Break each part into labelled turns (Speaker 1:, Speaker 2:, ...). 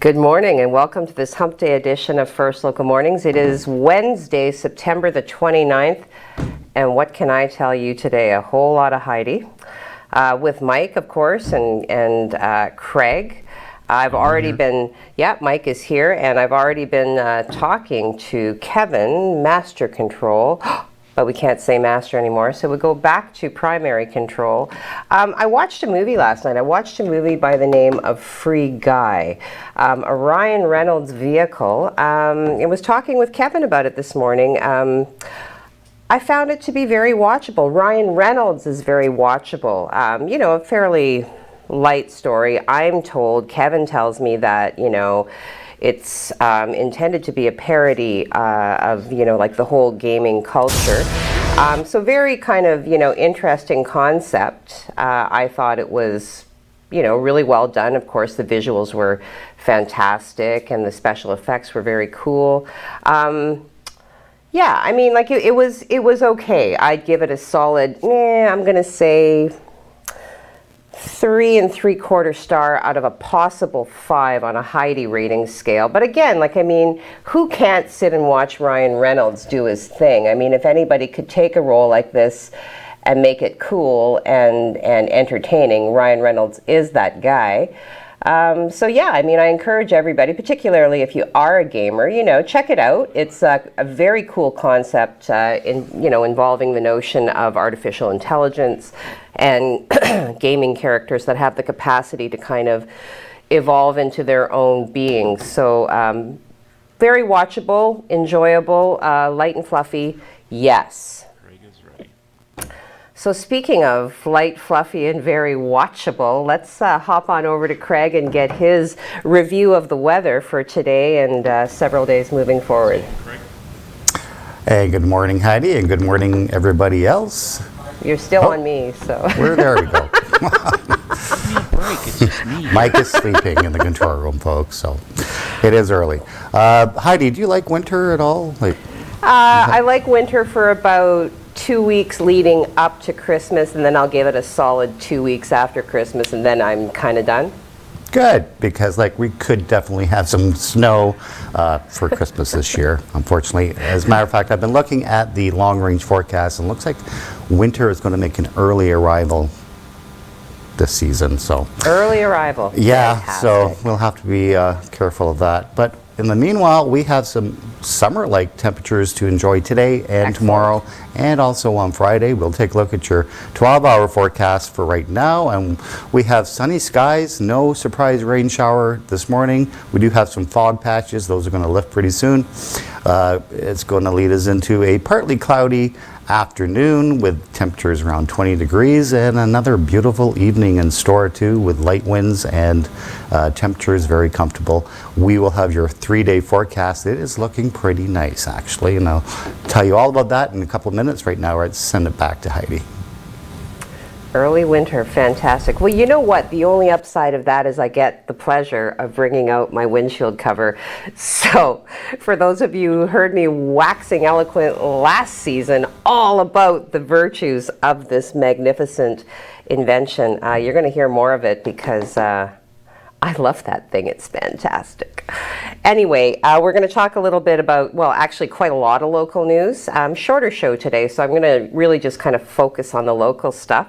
Speaker 1: Good morning and welcome to this Hump Day edition of First Local Mornings. It is Wednesday, September the 29th, and what can I tell you today? A whole lot of Heidi. With Mike, of course, and Craig. I've already been, Mike is here, and I've already been talking to Kevin, Master Control. But we can't say master anymore, so we go back to primary control. I watched a movie last night. I watched a movie by the name of Free Guy, a Ryan Reynolds vehicle. I was talking with Kevin about it this morning. I found it to be very watchable. Ryan Reynolds is very watchable. A fairly light story. I'm told, Kevin tells me that, it's intended to be a parody of, like the whole gaming culture. So very kind of, interesting concept. I thought it was, really well done. Of course, the visuals were fantastic and the special effects were very cool. It was okay. I'd give it a solid, I'm going to say 3 3/4 star out of a possible 5 on a Heidi rating scale. But again, who can't sit and watch Ryan Reynolds do his thing? If anybody could take a role like this and make it cool and entertaining, Ryan Reynolds is that guy. I encourage everybody, particularly if you are a gamer, check it out. It's a very cool concept involving the notion of artificial intelligence and gaming characters that have the capacity to kind of evolve into their own beings. So very watchable, enjoyable, light and fluffy, yes.
Speaker 2: Craig is right.
Speaker 1: So speaking of light, fluffy, and very watchable, let's hop on over to Craig and get his review of the weather for today and several days moving forward.
Speaker 3: Hey, good morning, Heidi, and good morning, everybody else.
Speaker 1: You're still on me, so.
Speaker 3: There we go.
Speaker 2: It's just me.
Speaker 3: Mike is sleeping in the control room, folks, so it is early. Heidi, do you like winter at all?
Speaker 1: I like winter for about 2 weeks leading up to Christmas, and then I'll give it a solid 2 weeks after Christmas, and then I'm kind of done.
Speaker 3: Good, because we could definitely have some snow for Christmas this year, unfortunately. As a matter of fact, I've been looking at the long-range forecast, and it looks like winter is going to make an early arrival this season. So
Speaker 1: early arrival.
Speaker 3: Yeah,
Speaker 1: fantastic.
Speaker 3: So we'll have to be careful of that. But in the meanwhile, we have some summer-like temperatures to enjoy today and
Speaker 1: Excellent.
Speaker 3: Tomorrow, and also on Friday. We'll take a look at your 12-hour forecast for right now, and we have sunny skies, no surprise rain shower this morning. We do have some fog patches. Those are going to lift pretty soon. It's going to lead us into a partly cloudy afternoon with temperatures around 20 degrees and another beautiful evening in store too with light winds and temperatures very comfortable. We will have your 3-day forecast. It is looking pretty nice actually, and I'll tell you all about that in a couple of minutes. Right now, let's send it back to Heidi.
Speaker 1: Early winter, fantastic. Well, you know what? The only upside of that is I get the pleasure of bringing out my windshield cover. So, for those of you who heard me waxing eloquent last season all about the virtues of this magnificent invention, you're going to hear more of it because I love that thing. It's fantastic. Anyway, we're going to talk a little bit about, actually quite a lot of local news. Shorter show today, so I'm going to really just kind of focus on the local stuff.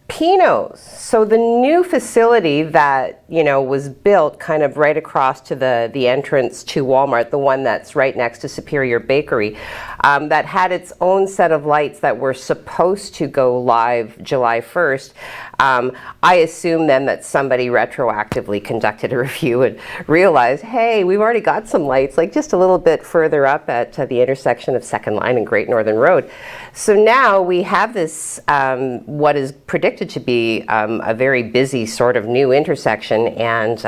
Speaker 1: Pino's. So the new facility that, was built kind of right across to the entrance to Walmart, the one that's right next to Superior Bakery, that had its own set of lights that were supposed to go live July 1st. I assume then that somebody retroactively conducted a review and realized, hey, we've already got some lights, just a little bit further up at the intersection of 2nd Line and Great Northern Road. So now we have this, what is predicted to be a very busy sort of new intersection. And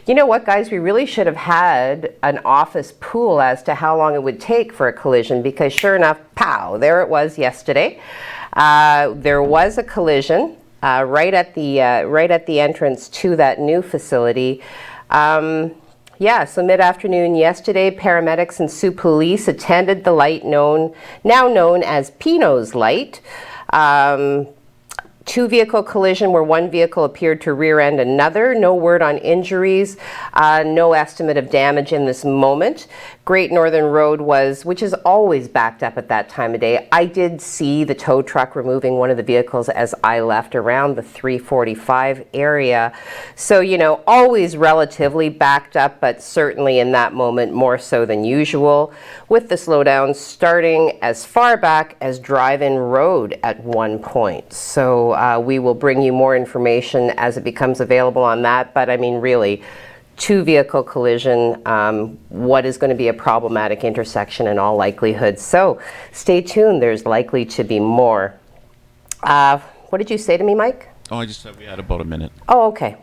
Speaker 1: you know what, guys, we really should have had an office pool as to how long it would take for a collision, because sure enough, pow, there it was yesterday. There was a collision right at the entrance to that new facility. So mid-afternoon yesterday, paramedics and Sault Police attended the light now known as Pino's Light. two-vehicle collision where one vehicle appeared to rear-end another. No word on injuries, no estimate of damage in this moment. Great Northern Road which is always backed up at that time of day. I did see the tow truck removing one of the vehicles as I left around the 345 area. So, always relatively backed up, but certainly in that moment more so than usual, with the slowdown starting as far back as Drive-In Road at one point. So we will bring you more information as it becomes available on that, but I mean really, two-vehicle collision, what is going to be a problematic intersection in all likelihood. So stay tuned, there's likely to be more. What did you say to me, Mike?
Speaker 2: Oh, I just said we had about a minute.
Speaker 1: Oh, okay.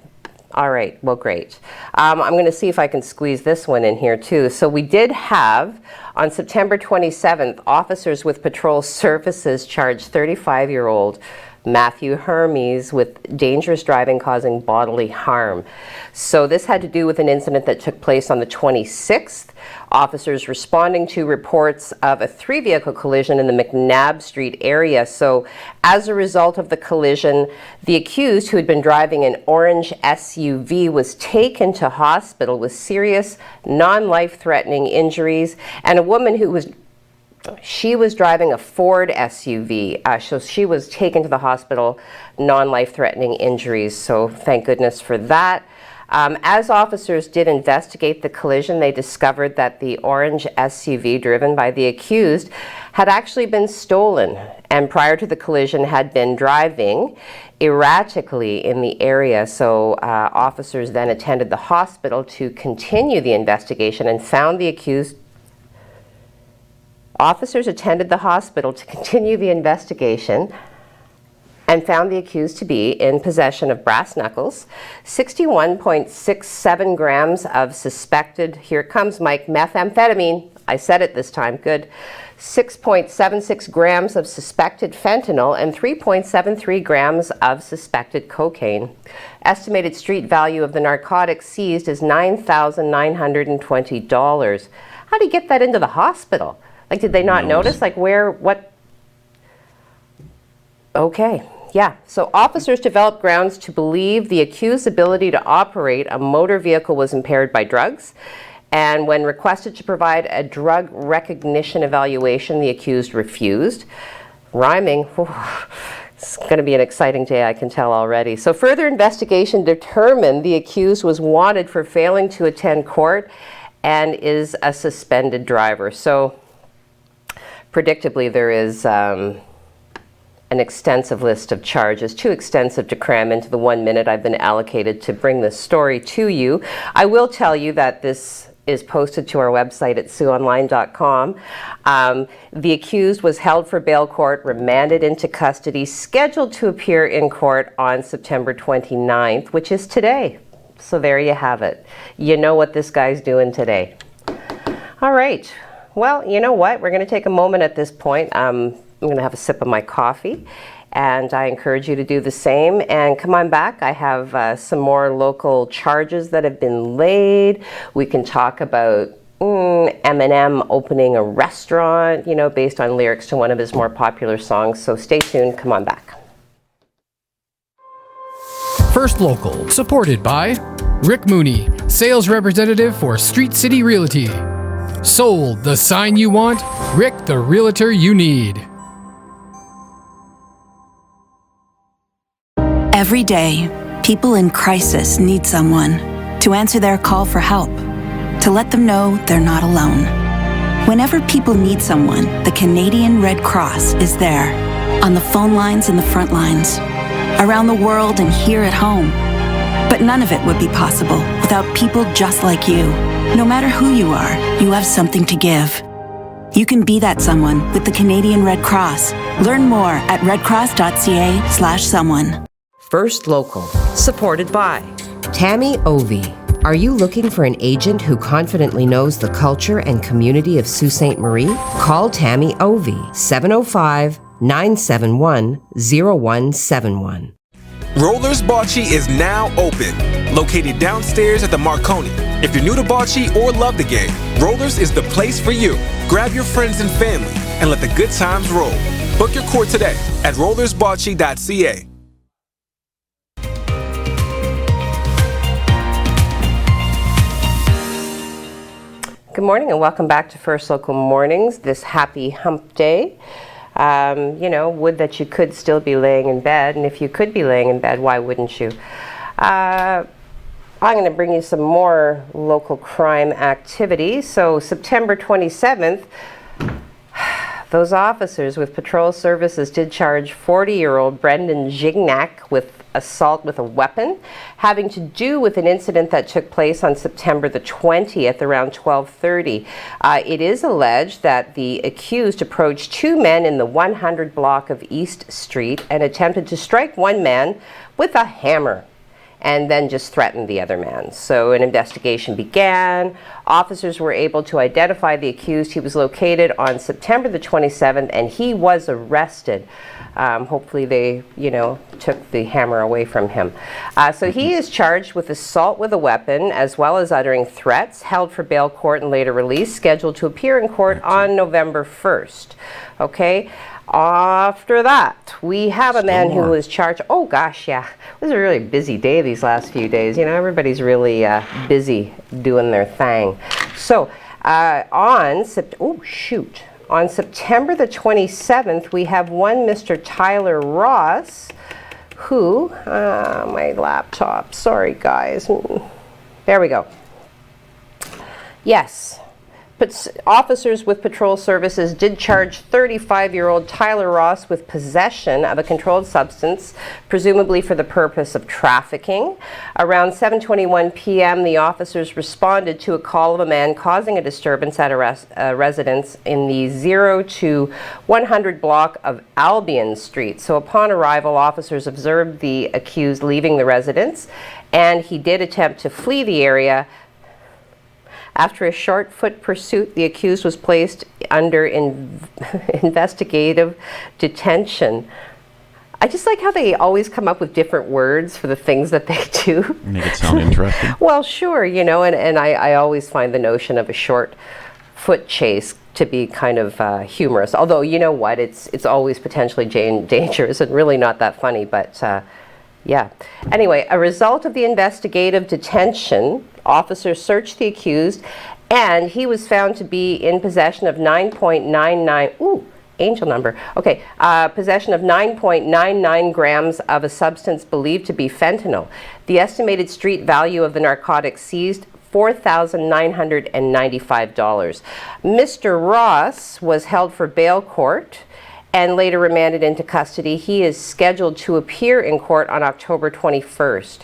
Speaker 1: All right, well, great. I'm going to see if I can squeeze this one in here too. So we did have, on September 27th, officers with patrol services charged 35-year-old Matthew Hermes with dangerous driving causing bodily harm. So this had to do with an incident that took place on the 26th. Officers responding to reports of a three-vehicle collision in the McNabb Street area. So as a result of the collision, the accused, who had been driving an orange SUV, was taken to hospital with serious, non-life-threatening injuries, and a woman who was driving a Ford SUV, so she was taken to the hospital, non-life-threatening injuries, so thank goodness for that. As officers did investigate the collision, they discovered that the orange SUV driven by the accused had actually been stolen, and prior to the collision had been driving erratically in the area. So officers then attended the hospital to continue the investigation and found the accused. Officers attended the hospital to continue the investigation and found the accused to be in possession of brass knuckles, 61.67 grams of suspected, here it comes, Mike, methamphetamine. I said it this time, good. 6.76 grams of suspected fentanyl and 3.73 grams of suspected cocaine. Estimated street value of the narcotics seized is $9,920. How do you get that into the hospital? Like, did they not notice? Like, what? Okay, yeah. So officers developed grounds to believe the accused's ability to operate a motor vehicle was impaired by drugs. And when requested to provide a drug recognition evaluation, the accused refused. Rhyming. Whew. It's going to be an exciting day, I can tell already. So further investigation determined the accused was wanted for failing to attend court and is a suspended driver. So predictably, there is an extensive list of charges, too extensive to cram into the 1 minute I've been allocated to bring this story to you. I will tell you that this is posted to our website at SiouxOnline.com. The accused was held for bail court, remanded into custody, scheduled to appear in court on September 29th, which is today. So there you have it. You know what this guy's doing today. All right. Well, you know what? We're going to take a moment at this point. I'm going to have a sip of my coffee, and I encourage you to do the same. And come on back. I have some more local charges that have been laid. We can talk about Eminem opening a restaurant, based on lyrics to one of his more popular songs. So stay tuned. Come on back.
Speaker 4: First Local, supported by Rick Mooney, sales representative for Street City Realty. Sold, the sign you want, Rick, the realtor you need.
Speaker 5: Every day, people in crisis need someone to answer their call for help, to let them know they're not alone. Whenever people need someone, the Canadian Red Cross is there, on the phone lines and the front lines, around the world and here at home. But none of it would be possible without people just like you. No matter who you are, you have something to give. You can be that someone with the Canadian Red Cross. Learn more at redcross.ca/someone.
Speaker 1: First Local, supported by Tammy Ovey. Are you looking for an agent who confidently knows the culture and community of Sault Ste. Marie? Call Tammy Ovey, 705-971-0171.
Speaker 6: Rollers Bocce is now open, located downstairs at the Marconi. If you're new to bocce or love the game, Rollers is the place for you. Grab your friends and family and let the good times roll. Book your court today at rollersbocce.ca.
Speaker 1: Good morning and welcome back to First Local Mornings this happy hump day. You know, would that you could still be laying in bed, and if you could be laying in bed, why wouldn't you? I'm going to bring you some more local crime activity. So September 27th, those officers with patrol services did charge 40-year-old Brendan Gignac with assault with a weapon, having to do with an incident that took place on September the 20th around 12:30. It is alleged that the accused approached two men in the 100 block of East Street and attempted to strike one man with a hammer, and then just threatened the other man. So an investigation began. Officers were able to identify the accused. He was located on September the 27th, and he was arrested. Hopefully they, took the hammer away from him. So he is charged with assault with a weapon, as well as uttering threats, held for bail court and later released, scheduled to appear in court on November 1st. Okay? After that, we have a man who was charged. Oh gosh, yeah. It was a really busy day these last few days. Everybody's really busy doing their thing. So on September the 27th, we have one Mr. Tyler Ross who, my laptop, sorry guys. There we go. Yes. But officers with patrol services did charge 35-year-old Tyler Ross with possession of a controlled substance, presumably for the purpose of trafficking. Around 7:21 p.m., the officers responded to a call of a man causing a disturbance at a residence in the 0 to 100 block of Albion Street. So upon arrival, officers observed the accused leaving the residence, and he did attempt to flee the area. After a short foot pursuit, the accused was placed under investigative detention. I just like how they always come up with different words for the things that they do.
Speaker 2: Make it sound interesting.
Speaker 1: Well, sure, and I always find the notion of a short foot chase to be kind of humorous. Although, you know what, it's always potentially dangerous and really not that funny, but yeah. Anyway, a result of the investigative detention, officers searched the accused, and he was found to be in possession of 9.99, angel number, okay, possession of 9.99 grams of a substance believed to be fentanyl. The estimated street value of the narcotics seized, $4,995. Mr. Ross was held for bail court and later remanded into custody. He is scheduled to appear in court on October 21st.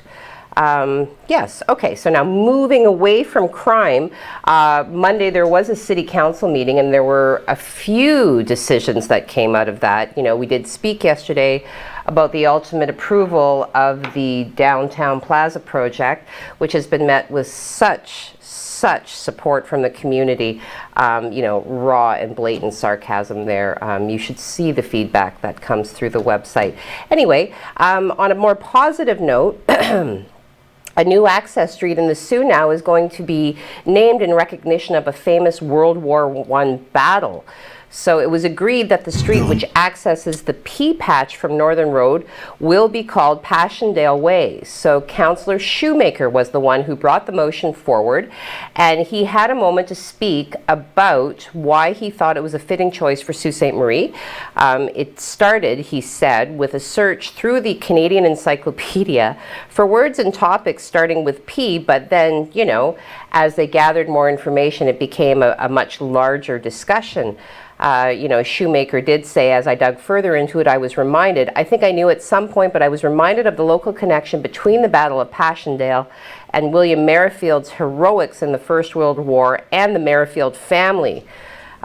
Speaker 1: Yes, okay, so now moving away from crime, Monday there was a city council meeting and there were a few decisions that came out of that. We did speak yesterday about the ultimate approval of the Downtown Plaza project, which has been met with such support from the community, raw and blatant sarcasm there. You should see the feedback that comes through the website. Anyway, on a more positive note, a new access street in the Sault now is going to be named in recognition of a famous World War I battle. So it was agreed that the street which accesses the P patch from Northern Road will be called Passchendaele Way. So Councillor Shoemaker was the one who brought the motion forward, and he had a moment to speak about why he thought it was a fitting choice for Sault Ste. Marie. It started, he said, with a search through the Canadian Encyclopedia for words and topics starting with P, but then, as they gathered more information, it became a much larger discussion. Shoemaker did say, as I dug further into it, I was reminded, I think I knew at some point, but I was reminded of the local connection between the Battle of Passchendaele and William Merrifield's heroics in the First World War and the Merrifield family.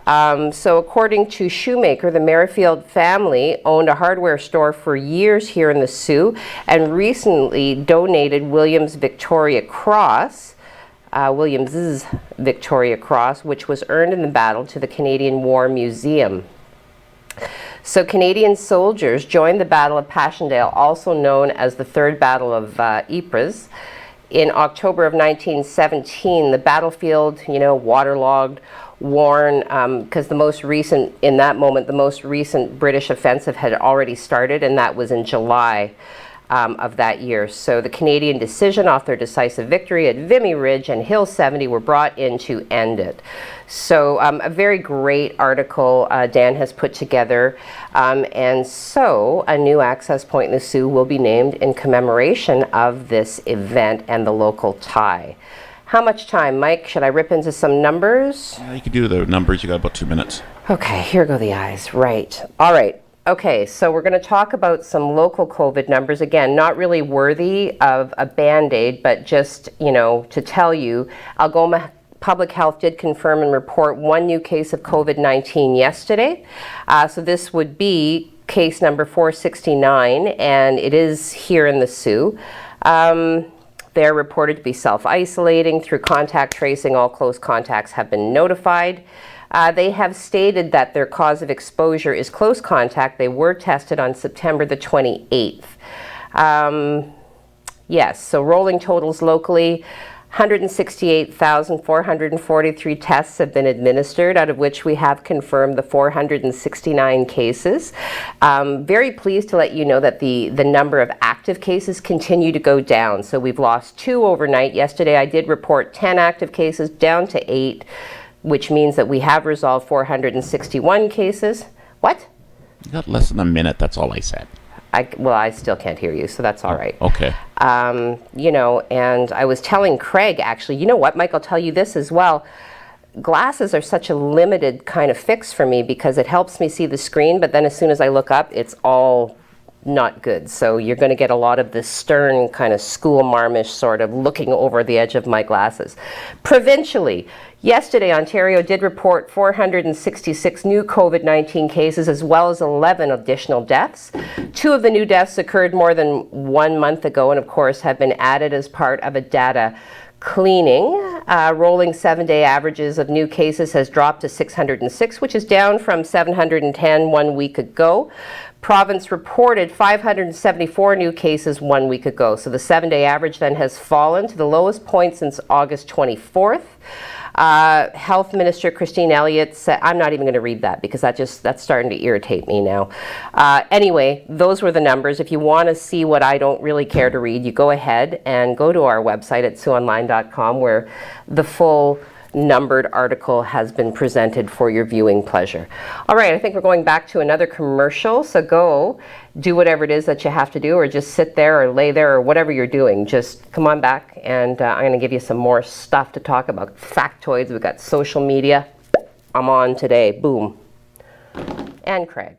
Speaker 1: So according to Shoemaker, the Merrifield family owned a hardware store for years here in the Sault and recently donated Williams's Victoria Cross, which was earned in the battle, to the Canadian War Museum. So Canadian soldiers joined the Battle of Passchendaele, also known as the Third Battle of Ypres. In October of 1917, the battlefield, waterlogged, worn, because the most recent British offensive had already started, and that was in July. of that year. So the Canadian decision off their decisive victory at Vimy Ridge and Hill 70 were brought in to end it. So a very great article Dan has put together, and so a new access point in the Sault will be named in commemoration of this event and the local tie. How much time, Mike? Should I rip into some numbers?
Speaker 2: You can do the numbers. You got about 2 minutes.
Speaker 1: Okay, here go the eyes. Right. All right. Okay, so we're going to talk about some local COVID numbers. Again, not really worthy of a Band-Aid, but just, you know, to tell you, Algoma Public Health did confirm and report 1 new case of COVID-19 yesterday. So this would be case number 469, and it is here in the Sault. They're reported to be self-isolating through contact tracing. All close contacts have been notified. They have stated that their cause of exposure is close contact. They were tested on September the 28th. Yes, so rolling totals locally, 168,443 tests have been administered, out of which we have confirmed the 469 cases. Very pleased to let you know that the number of active cases continue to go down. So we've lost 2 overnight. Yesterday I did report 10 active cases, down to 8. Which means that we have resolved 461 cases. What?
Speaker 2: You got less than a minute. That's all I said.
Speaker 1: Well, I still can't hear you, so that's all right.
Speaker 2: Okay.
Speaker 1: You know, and I was telling Craig, actually, you know what, Mike, I'll tell you this as well. Glasses are such a limited kind of fix for me because it helps me see the screen, but then as soon as I look up, it's all not good. So you're going to get a lot of this stern kind of school marmish sort of looking over the edge of my glasses. Provincially, yesterday Ontario did report 466 new COVID-19 cases as well as 11 additional deaths. 2 of the new deaths occurred more than 1 month ago and of course have been added as part of a data cleaning. Rolling 7-day averages of new cases has dropped to 606, which is down from 710 1 week ago. Province reported 574 new cases 1 week ago. So the 7-day average then has fallen to the lowest point since August 24th. Health Minister Christine Elliott said, I'm not even going to read that because that's starting to irritate me now. Anyway, those were the numbers. If you want to see what I don't really care to read, you go ahead and go to our website at SaultOnline.com where the full numbered article has been presented for your viewing pleasure. All right, I think we're going back to another commercial, so go do whatever it is that you have to do, or just sit there or lay there or whatever you're doing. Just come on back and I'm going to give you some more stuff to talk about. Factoids, we've got social media. I'm on today, boom. And Craig.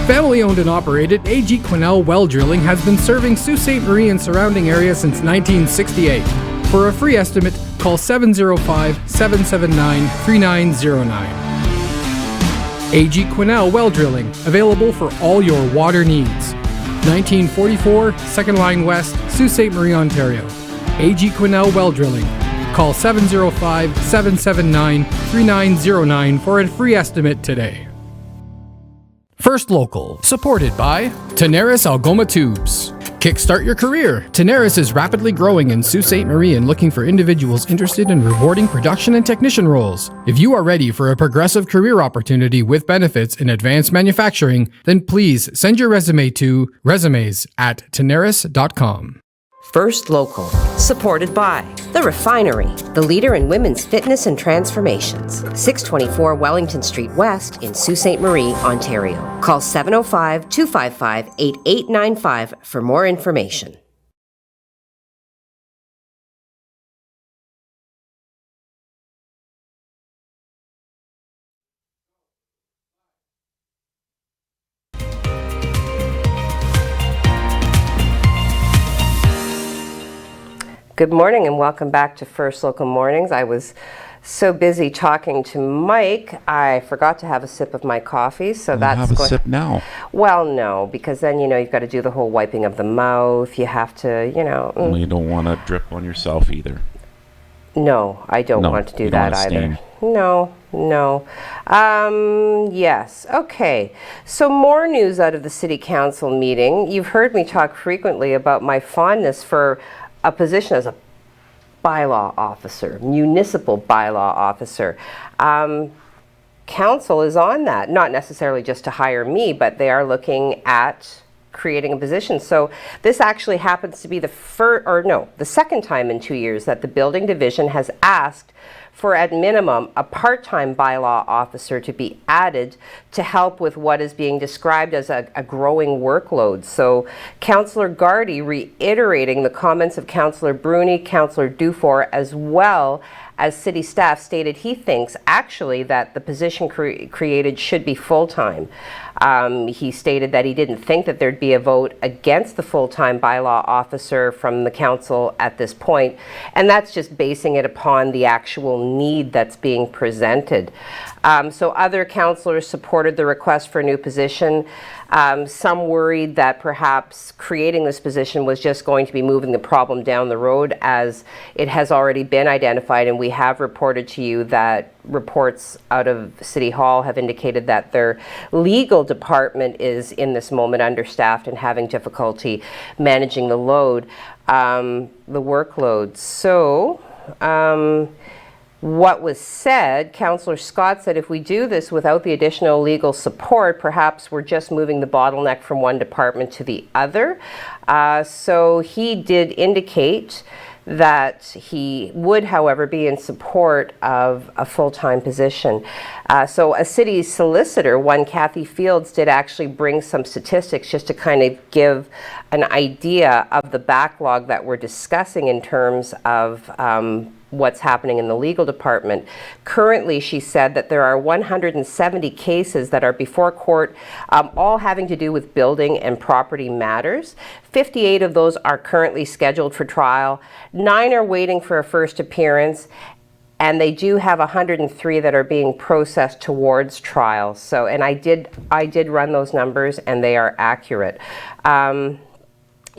Speaker 4: Family owned and operated, A.G. Quinnell Well Drilling has been serving Sault Ste. Marie and surrounding area since 1968. For a free estimate, call 705-779-3909. A.G. Quinnell Well Drilling, available for all your water needs. 1944, 2nd Line West, Sault Ste. Marie, Ontario. A.G. Quinnell Well Drilling. Call 705-779-3909 for a free estimate today. First Local, supported by Tenaris Algoma Tubes. Kickstart your career. Tenaris is rapidly growing in Sault Ste. Marie and looking for individuals interested in rewarding production and technician roles. If you are ready for a progressive career opportunity with benefits in advanced manufacturing, then please send your resume to resumes@tenaris.com.
Speaker 1: First Local, supported by The Refinery, the leader in women's fitness and transformations. 624 Wellington Street West in Sault Ste. Marie, Ontario. Call 705-255-8895 for more information. Good morning and welcome back to First Local Mornings. I was so busy talking to Mike, I forgot to have a sip of my coffee, so that's
Speaker 2: have a sip now.
Speaker 1: Well, no, because then, you've got to do the whole wiping of the mouth. You have to,
Speaker 2: Well, you don't want to drip on yourself either.
Speaker 1: No, I don't want to do that either. No. Yes. Okay. So more news out of the City Council meeting. You've heard me talk frequently about my fondness for a position as a bylaw officer, municipal bylaw officer. Council is on that, not necessarily just to hire me, but they are looking at creating a position. So this actually happens to be the second time in 2 years that the building division has asked for, at minimum, a part-time bylaw officer to be added to help with what is being described as a growing workload. So Councillor Gardy reiterating the comments of Councillor Bruni, Councillor Dufour, as well as city staff, stated he thinks actually that the position created should be full-time. He stated that he didn't think that there'd be a vote against the full-time bylaw officer from the council at this point, and that's just basing it upon the actual need that's being presented. So other councillors supported the request for a new position. Some worried that perhaps creating this position was just going to be moving the problem down the road, as it has already been identified, and we have reported to you that reports out of City Hall have indicated that their legal department is in this moment understaffed and having difficulty managing the workload. So what was said, Councillor Scott said, if we do this without the additional legal support, perhaps we're just moving the bottleneck from one department to the other. So he did indicate that he would, however, be in support of a full-time position. So a city solicitor, one Kathy Fields, did actually bring some statistics just to kind of give an idea of the backlog that we're discussing in terms of what's happening in the legal department. Currently, she said that there are 170 cases that are before court, all having to do with building and property matters. 58 of those are currently scheduled for trial. 9 are waiting for a first appearance, and they do have 103 that are being processed towards trial. So, and I did run those numbers, and they are accurate.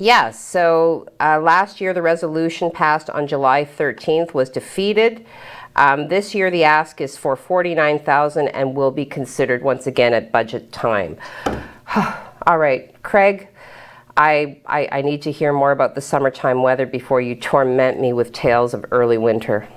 Speaker 1: Yeah, so last year the resolution passed on July 13th was defeated. This year the ask is for $49,000 and will be considered once again at budget time. All right, Craig, I need to hear more about the summertime weather before you torment me with tales of early winter.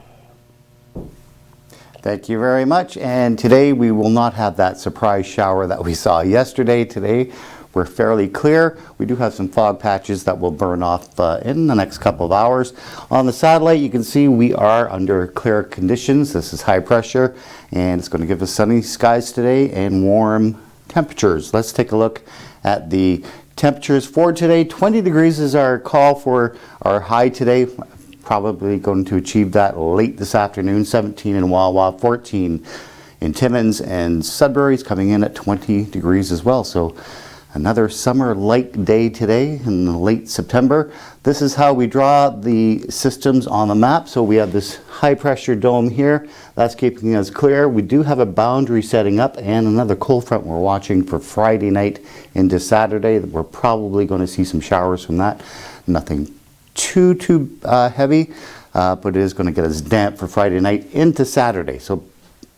Speaker 3: Thank you very much. And today we will not have that surprise shower that we saw yesterday. Today we're fairly clear. We do have some fog patches that will burn off in the next couple of hours. On the satellite, you can see we are under clear conditions. This is high pressure, and it's going to give us sunny skies today and warm temperatures. Let's take a look at the temperatures for today. 20 degrees is our call for our high today. Probably going to achieve that late this afternoon. 17 in Wawa, 14 in Timmins, and Sudbury's coming in at 20 degrees as well. So another summer-like day today in late September. This is how we draw the systems on the map. So we have this high-pressure dome here. That's keeping us clear. We do have a boundary setting up and another cold front we're watching for Friday night into Saturday. We're probably going to see some showers from that. Nothing too heavy, but it is going to get us damp for Friday night into Saturday. So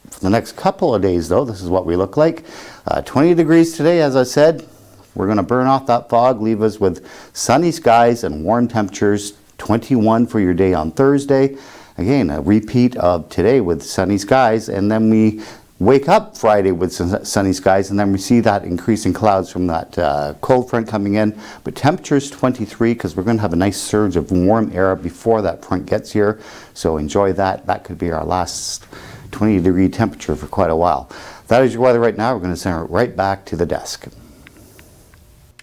Speaker 3: for the next couple of days, though, this is what we look like. 20 degrees today, as I said. We're going to burn off that fog, leave us with sunny skies and warm temperatures. 21 for your day on Thursday. Again, a repeat of today with sunny skies, and then we wake up Friday with sunny skies, and then we see that increasing clouds from that cold front coming in. But temperatures 23, because we're going to have a nice surge of warm air before that front gets here. So enjoy that. That could be our last 20-degree temperature for quite a while. That is your weather right now. We're going to send it right back to the desk.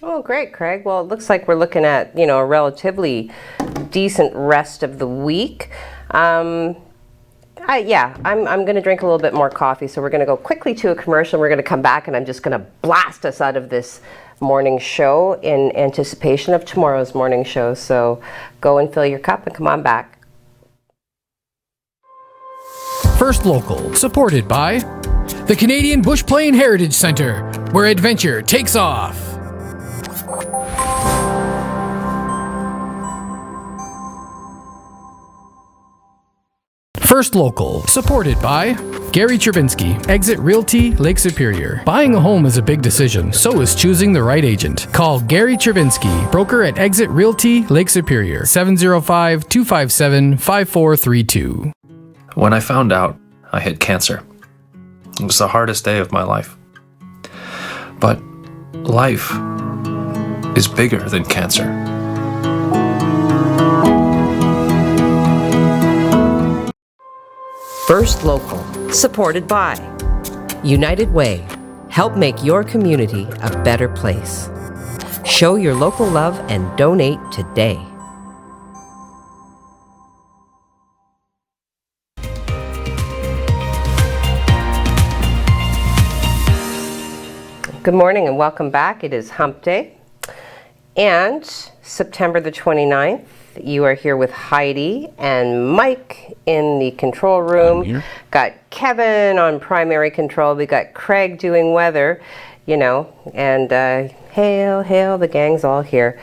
Speaker 1: Oh, great, Craig. Well, it looks like we're looking at, a relatively decent rest of the week. I'm going to drink a little bit more coffee, so we're going to go quickly to a commercial. We're going to come back, and I'm just going to blast us out of this morning show in anticipation of tomorrow's morning show. So go and fill your cup and come on back.
Speaker 4: First Local, supported by the Canadian Bush Plain Heritage Centre, where adventure takes off. First Local, supported by Gary Chervinsky, Exit Realty, Lake Superior. Buying a home is a big decision, so is choosing the right agent. Call Gary Chervinsky, broker at Exit Realty, Lake Superior, 705-257-5432.
Speaker 7: When I found out I had cancer, it was the hardest day of my life. But life is bigger than cancer.
Speaker 1: First Local, supported by United Way. Help make your community a better place. Show your local love and donate today. Good morning and welcome back. It is Hump Day and September the 29th. You are here with Heidi and Mike in the control room.
Speaker 2: I'm here.
Speaker 1: Got Kevin on primary control. We got Craig doing weather, you know, and hail, the gang's all here.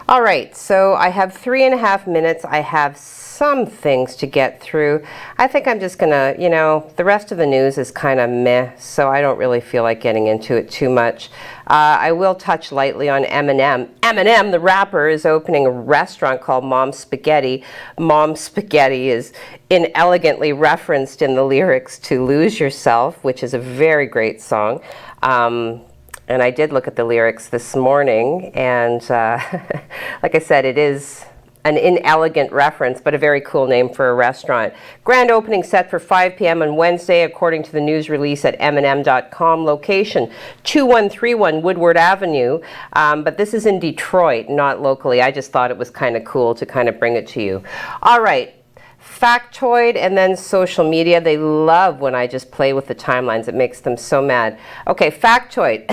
Speaker 1: All right, so I have 3.5 minutes. I have some things to get through. I think I'm just gonna, you know, the rest of the news is kind of meh, so I don't really feel like getting into it too much. I will touch lightly on Eminem. Eminem, the rapper, is opening a restaurant called Mom's Spaghetti. Mom's Spaghetti is inelegantly referenced in the lyrics to Lose Yourself, which is a very great song. And I did look at the lyrics this morning, and like I said, it is an inelegant reference, but a very cool name for a restaurant. Grand opening set for 5 p.m. on Wednesday, according to the news release at M&M.com. Location, 2131 Woodward Avenue, but this is in Detroit, not locally. I just thought it was kind of cool to kind of bring it to you. All right. Factoid and then social media. They love when I just play with the timelines. It makes them so mad. Okay, factoid.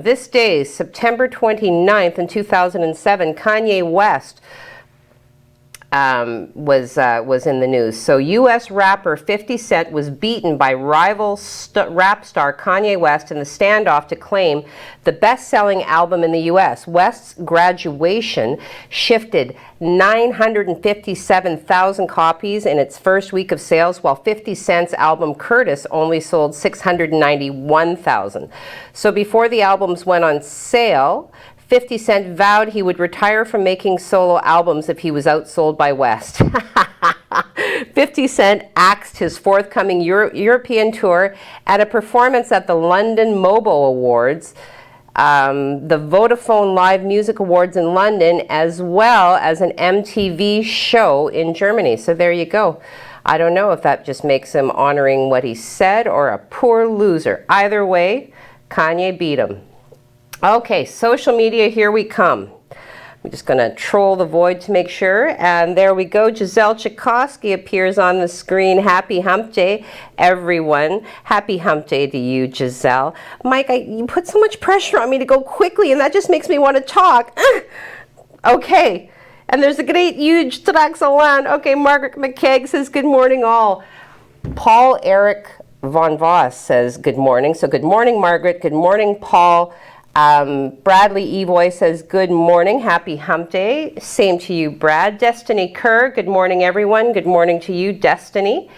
Speaker 1: This day, September 29th in 2007, Kanye West was in the news. So U.S. rapper 50 Cent was beaten by rival rap star Kanye West in the standoff to claim the best-selling album in the U.S. West's Graduation shifted 957,000 copies in its first week of sales, while 50 Cent's album Curtis only sold 691,000. So before the albums went on sale, 50 Cent vowed he would retire from making solo albums if he was outsold by West. 50 Cent axed his forthcoming European tour at a performance at the London Mobile Awards, the Vodafone Live Music Awards in London, as well as an MTV show in Germany. So there you go. I don't know if that just makes him honoring what he said or a poor loser. Either way, Kanye beat him. Okay, social media, here we come. I'm just going to troll the void to make sure. And there we go. Giselle Tchaikovsky appears on the screen. Happy Hump Day, everyone. Happy Hump Day to you, Giselle. Mike, you put so much pressure on me to go quickly, and that just makes me want to talk. Okay. And there's a great, huge Traxalan. Okay, Margaret McKegg says, good morning, all. Paul Eric Von Voss says, good morning. So good morning, Margaret. Good morning, Paul. Bradley Evoy says, good morning, happy Hump Day. Same to you, Brad. Destiny Kerr, good morning, everyone. Good morning to you, Destiny.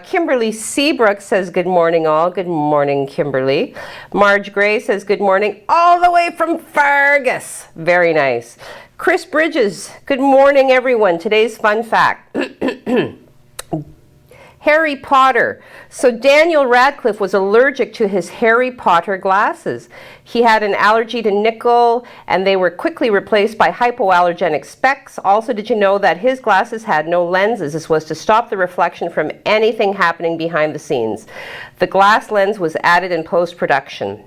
Speaker 1: Kimberly Seabrook says, good morning, all. Good morning, Kimberly. Marge Gray says, good morning, all the way from Fergus. Very nice. Chris Bridges, good morning, everyone. Today's fun fact. Harry Potter. So Daniel Radcliffe was allergic to his Harry Potter glasses. He had an allergy to nickel, and they were quickly replaced by hypoallergenic specs. Also, did you know that his glasses had no lenses? This was to stop the reflection from anything happening behind the scenes. The glass lens was added in post-production.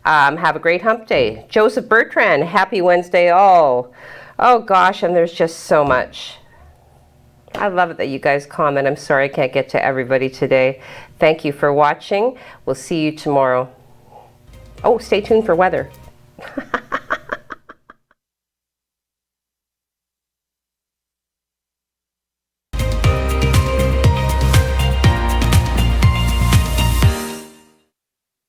Speaker 1: Have a great Hump Day. Joseph Bertrand, happy Wednesday all. Oh gosh, and there's just so much. I love it that you guys comment. I'm sorry I can't get to everybody today. Thank you for watching. We'll see you tomorrow. Oh, stay tuned for weather.